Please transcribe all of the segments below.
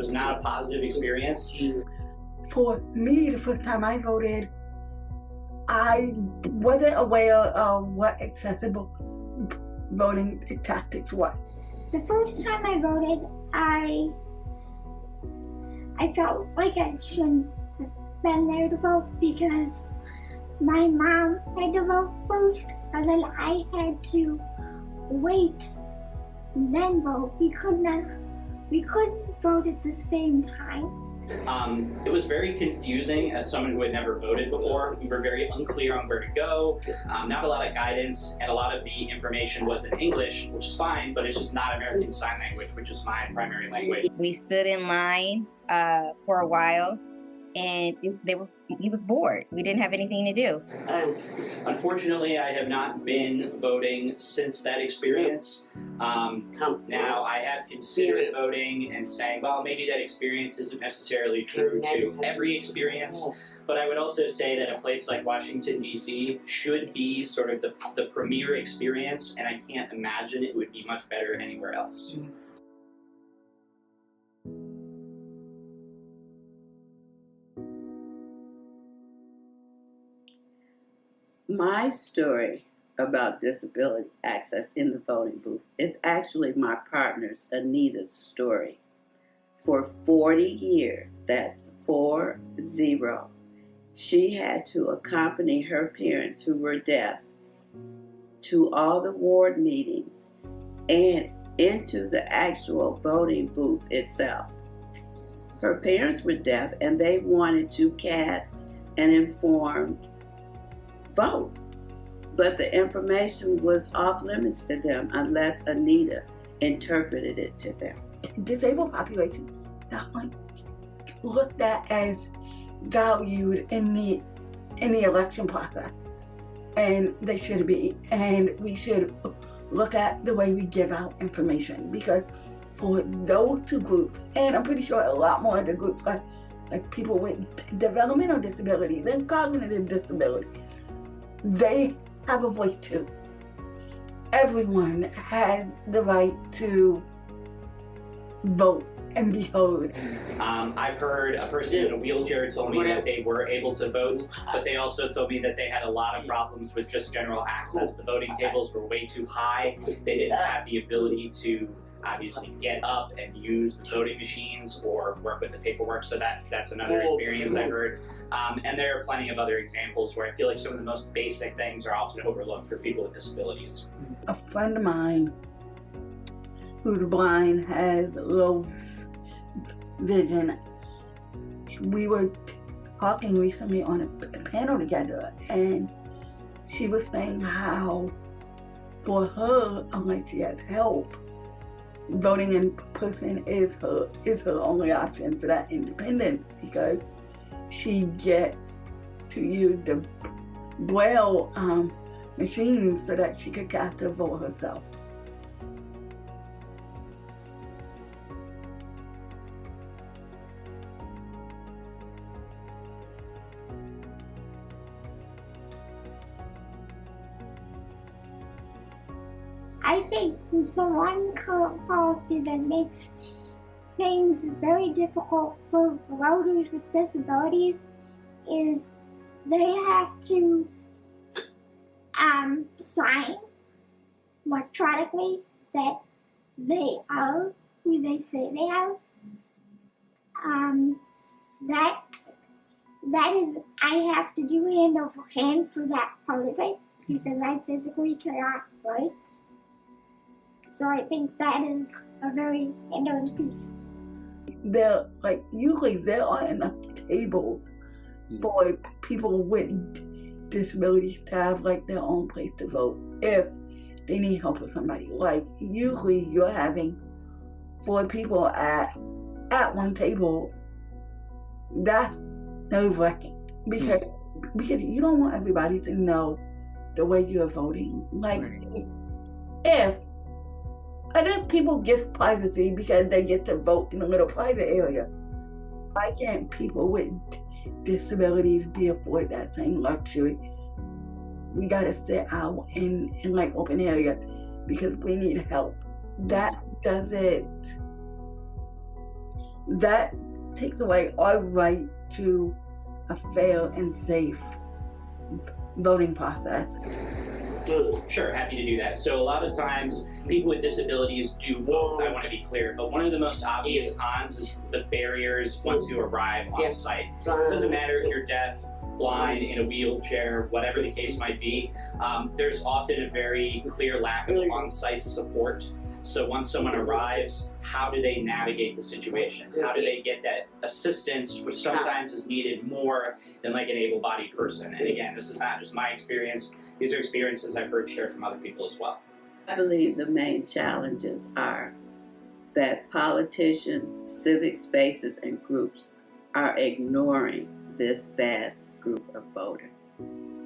was not a positive experience. For me, the first time I voted, I wasn't aware of what accessible voting tactics was. The first time I voted, I felt like I shouldn't have been there to vote because my mom had to vote first, and then I had to wait and then vote. We couldn't vote at the same time. It was very confusing as someone who had never voted before. We were very unclear on where to go, not a lot of guidance, and a lot of the information was in English, which is fine, but it's just not American Sign Language, which is my primary language. We stood in line for a while, and he was bored. We didn't have anything to do. Unfortunately, I have not been voting since that experience. Now, I have considered voting and saying, well, maybe that experience isn't necessarily true to every experience, but I would also say that a place like Washington, D.C. should be sort of the premier experience, and I can't imagine it would be much better anywhere else. My story about disability access in the voting booth is actually my partner's Anita's story. For 40 years, that's 40, she had to accompany her parents who were deaf to all the ward meetings and into the actual voting booth itself. Her parents were deaf and they wanted to cast an informed vote, but the information was off limits to them unless Anita interpreted it to them. Disabled population not like looked at as valued in the election process, and they should be. And we should look at the way we give out information, because for those two groups, and I'm pretty sure a lot more of the groups like people with developmental disabilities and cognitive disability, they have a voice too. Everyone has the right to vote and be heard. I've heard a person in a wheelchair told me that they were able to vote, but they also told me that they had a lot of problems with just general access. The voting tables were way too high. They didn't have the ability to obviously get up and use the voting machines or work with the paperwork, so that's another experience I've heard. And there are plenty of other examples where I feel like some of the most basic things are often overlooked for people with disabilities. A friend of mine who's blind has low vision. We were talking recently on a panel together, and she was saying how for her, unless she has help, voting in person is her only option for that independence, because she gets to use the Braille machines so that she could cast her vote herself. I think the one current policy that makes things very difficult for voters with disabilities is they have to sign electronically that they are who they say they are. That is, I have to do hand over hand for that part of it because I physically cannot write. So I think that is a very hindering piece. Usually there aren't enough tables for people with disabilities to have their own place to vote if they need help with somebody. Usually you're having 4 people at one table. That's nerve-wracking because you don't want everybody to know the way you're voting. If other people get privacy because they get to vote in a little private area, why can't people with disabilities be afforded that same luxury? We gotta sit out in open area because we need help. That doesn't that takes away our right to a fair and safe voting process. Sure, happy to do that. So a lot of times, people with disabilities do vote, I want to be clear, but one of the most obvious cons is the barriers once you arrive on site. It doesn't matter if you're deaf, blind, in a wheelchair, whatever the case might be, there's often a very clear lack of on-site support. So once someone arrives, how do they navigate the situation? How do they get that assistance, which sometimes is needed more than like an able-bodied person? And again, this is not just my experience. These are experiences I've heard shared from other people as well. I believe the main challenges are that politicians, civic spaces, and groups are ignoring this vast group of voters.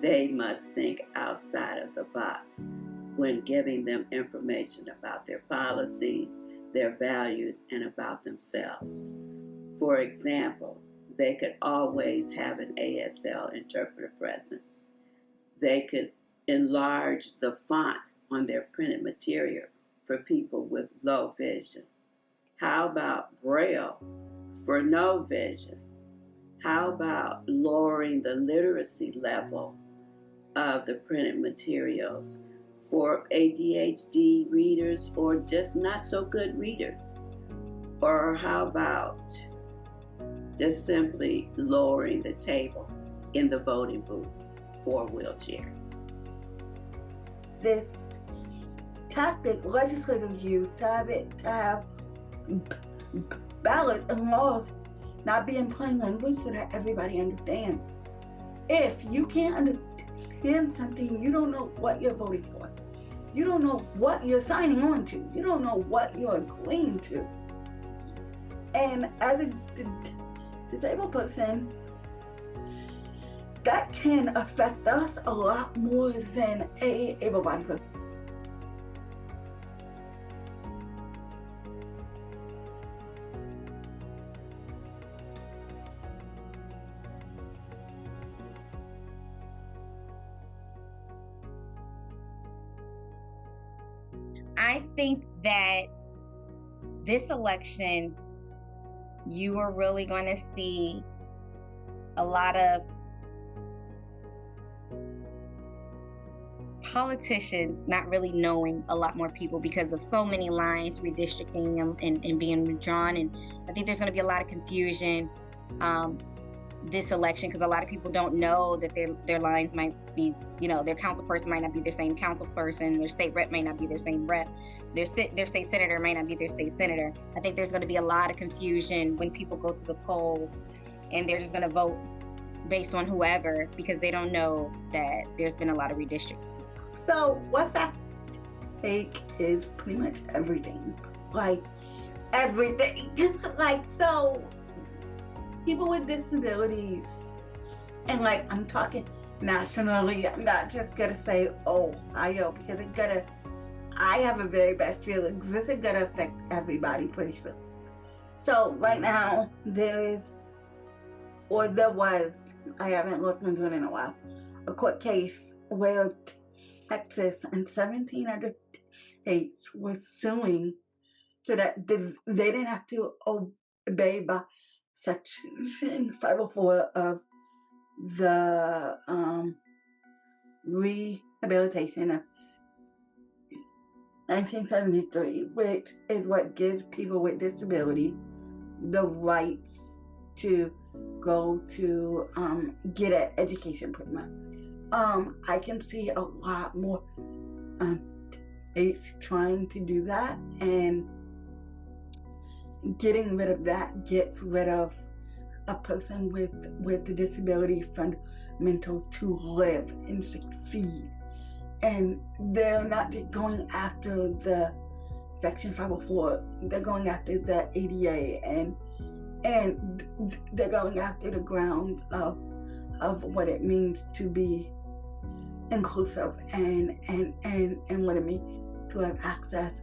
They must think outside of the box when giving them information about their policies, their values, and about themselves. For example, they could always have an ASL interpreter present. They could enlarge the font on their printed material for people with low vision. How about Braille for no vision? How about lowering the literacy level of the printed materials for ADHD readers or just not so good readers? Or how about just simply lowering the table in the voting booth for a wheelchair? This tactic, legislative use, to have ballots and laws not be in plain language so that everybody understands. If you can't understand something, you don't know what you're voting for. You don't know what you're signing on to. You don't know what you're agreeing to. And as a disabled person, that can affect us a lot more than a able-bodied person. I think that this election, you are really going to see a lot of politicians not really knowing a lot more people because of so many lines redistricting and being withdrawn. And I think there's going to be a lot of confusion this election because a lot of people don't know that their lines might be, their council person might not be their same council person, their state rep might not be their same rep, their state senator might not be their state senator. I think there's going to be a lot of confusion when people go to the polls and they're just going to vote based on whoever because they don't know that there's been a lot of redistricting. So what that take is pretty much everything. Like everything. So people with disabilities, and I'm talking nationally, I'm not just gonna say Ohio because I have a very bad feeling this is gonna affect everybody pretty soon. So right now there was, I haven't looked into it in a while, a court case where Texas and 17 other states were suing so that they didn't have to obey by Section 504 of the Rehabilitation of 1973, which is what gives people with disability the rights to go to get an education pretty much. I can see a lot more states trying to do that, and getting rid of that gets rid of a person with the disability fundamental to live and succeed. And they're not just going after the Section 504, they're going after the ADA, and they're going after the grounds of what it means to be inclusive and what it means to have access.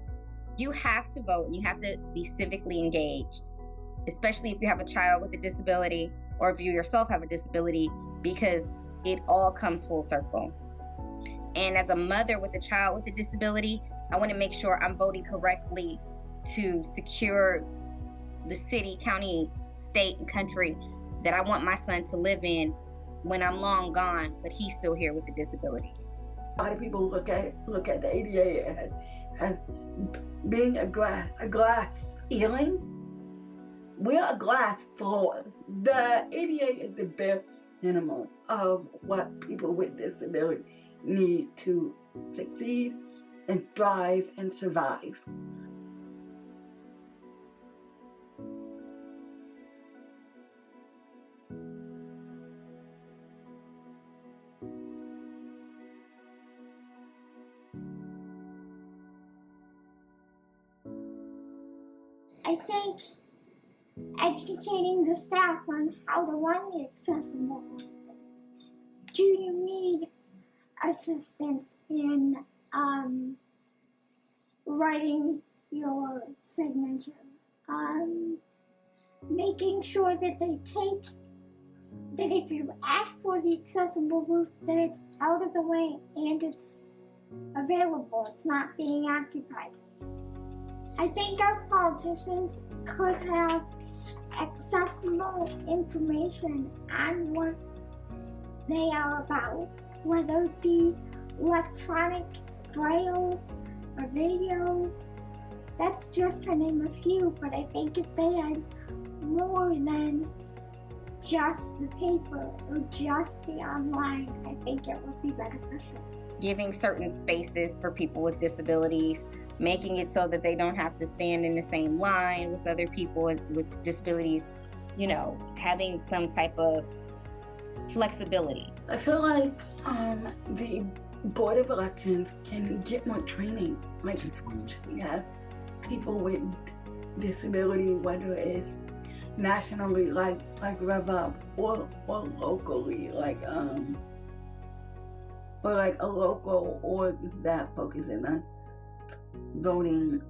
You have to vote and you have to be civically engaged, especially if you have a child with a disability or if you yourself have a disability, because it all comes full circle. And as a mother with a child with a disability, I want to make sure I'm voting correctly to secure the city, county, state, and country that I want my son to live in when I'm long gone, but he's still here with a disability. A lot of people look at the ADA as being a glass ceiling. We're a glass floor. The ADA is the bare minimum of what people with disability need to succeed and thrive and survive. I think educating the staff on how to run the accessible. Do you need assistance in writing your signature? Making sure that that if you ask for the accessible booth, that it's out of the way and it's available, it's not being occupied. I think our politicians could have accessible information on what they are about, whether it be electronic, braille, or video. That's just to name a few, but I think if they had more than just the paper or just the online, I think it would be beneficial. Giving certain spaces for people with disabilities, making it so that they don't have to stand in the same line with other people with disabilities, you know, having some type of flexibility. I feel like the Board of Elections can get more training. Like, we have people with disability, whether it's nationally, like RevUp, or locally, or like a local org that focuses on voting,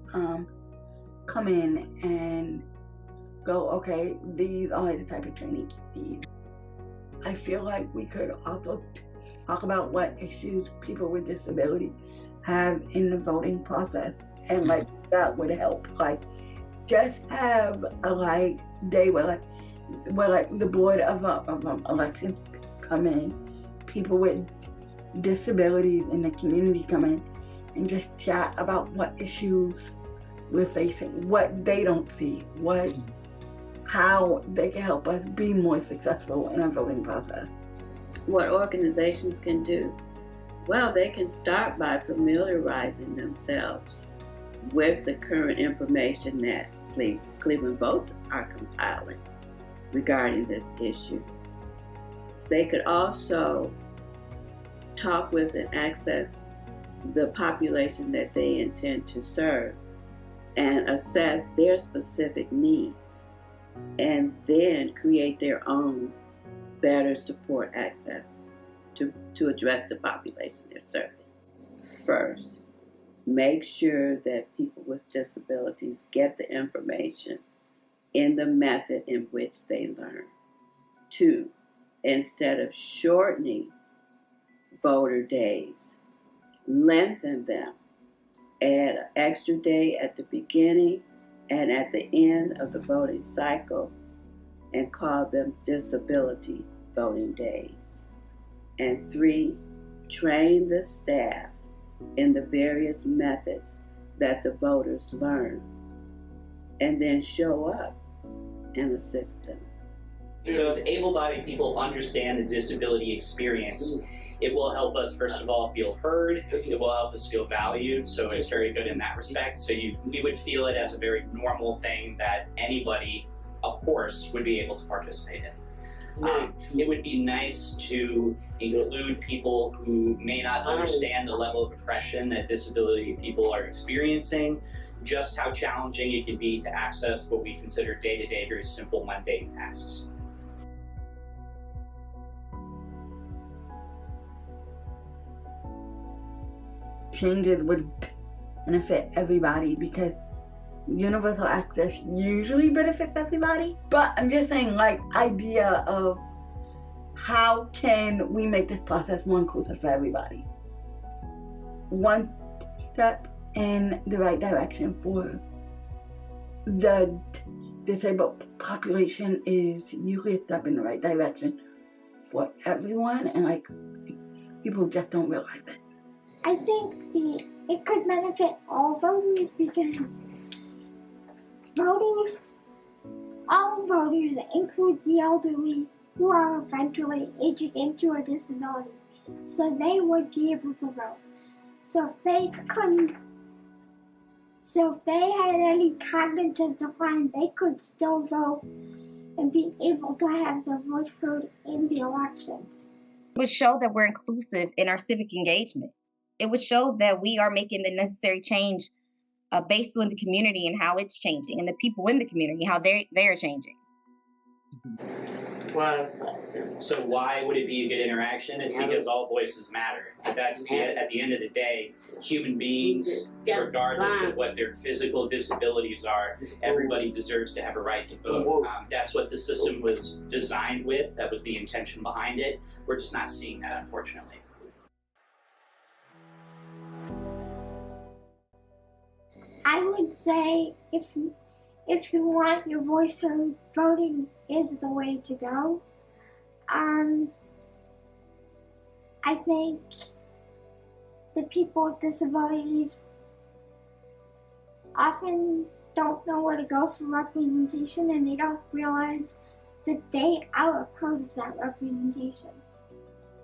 come in and go, okay, these are the type of training you need. I feel like we could also talk about what issues people with disability have in the voting process, and like that would help. Like, just have a day where the Board of Elections come in, people with disabilities in the community come in and just chat about what issues we're facing, what they don't see, how they can help us be more successful in our voting process. What organizations can do? Well, they can start by familiarizing themselves with the current information that Cleveland Votes are compiling regarding this issue. They could also talk with and access the population that they intend to serve and assess their specific needs, and then create their own better support access to address the population they're serving. First, make sure that people with disabilities get the information in the method in which they learn. 2, instead of shortening voter days, lengthen them. Add an extra day at the beginning and at the end of the voting cycle, and call them disability voting days. And 3, train the staff in the various methods that the voters learn, and then show up and assist them. So if able-bodied people understand the disability experience, it will help us, first of all, feel heard. It will help us feel valued, so it's very good in that respect. So we would feel it as a very normal thing that anybody, of course, would be able to participate in. It would be nice to include people who may not understand the level of oppression that disability people are experiencing, just how challenging it can be to access what we consider day-to-day, very simple, mundane tasks. Changes would benefit everybody because universal access usually benefits everybody. But I'm just saying, idea of how can we make this process more inclusive for everybody? One step in the right direction for the disabled population is usually a step in the right direction for everyone, and like people just don't realize it. I think it could benefit all voters because all voters include the elderly who are eventually aging into a disability, so they would be able to vote. So if they had any cognitive decline, they could still vote and be able to have their voice heard in the elections. It would show that we're inclusive in our civic engagement. It would show that we are making the necessary change based on the community and how it's changing, and the people in the community, how they're changing. Well, So why would it be a good interaction? It's because all voices matter. At the end of the day, human beings, regardless of what their physical disabilities are, everybody deserves to have a right to vote. That's what the system was designed with. That was the intention behind it. We're just not seeing that, unfortunately. I would say if you want your voice heard, voting is the way to go. I think the people with disabilities often don't know where to go for representation, and they don't realize that they are a part of that representation.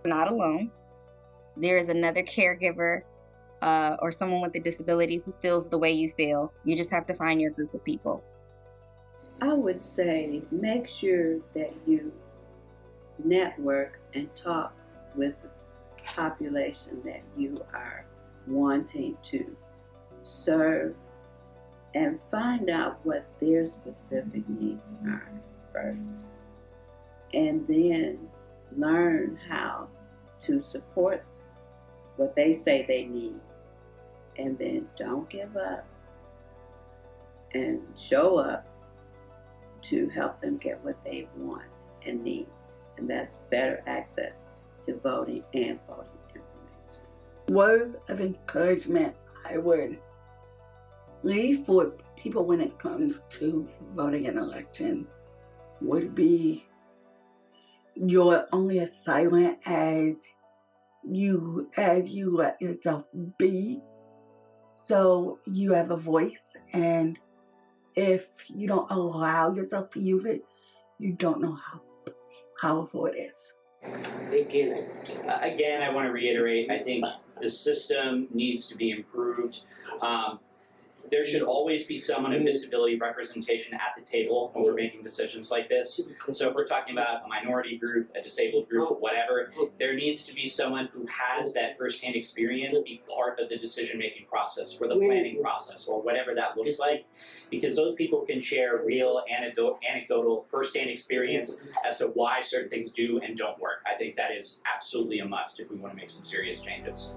We're not alone. There is another caregiver or someone with a disability who feels the way you feel. You just have to find your group of people. I would say make sure that you network and talk with the population that you are wanting to serve and find out what their specific needs are first. And then learn how to support what they say they need. And then don't give up and show up to help them get what they want and need. And that's better access to voting and voting information. Words of encouragement I would leave for people when it comes to voting in elections would be you're only as silent as you let yourself be. So you have a voice, and if you don't allow yourself to use it, you don't know how powerful it is. Again, I want to reiterate, I think the system needs to be improved. There should always be someone of disability representation at the table when we're making decisions like this. So if we're talking about a minority group, a disabled group, whatever, there needs to be someone who has that firsthand experience be part of the decision-making process or the planning process or whatever that looks like, because those people can share real anecdotal firsthand experience as to why certain things do and don't work. I think that is absolutely a must if we want to make some serious changes.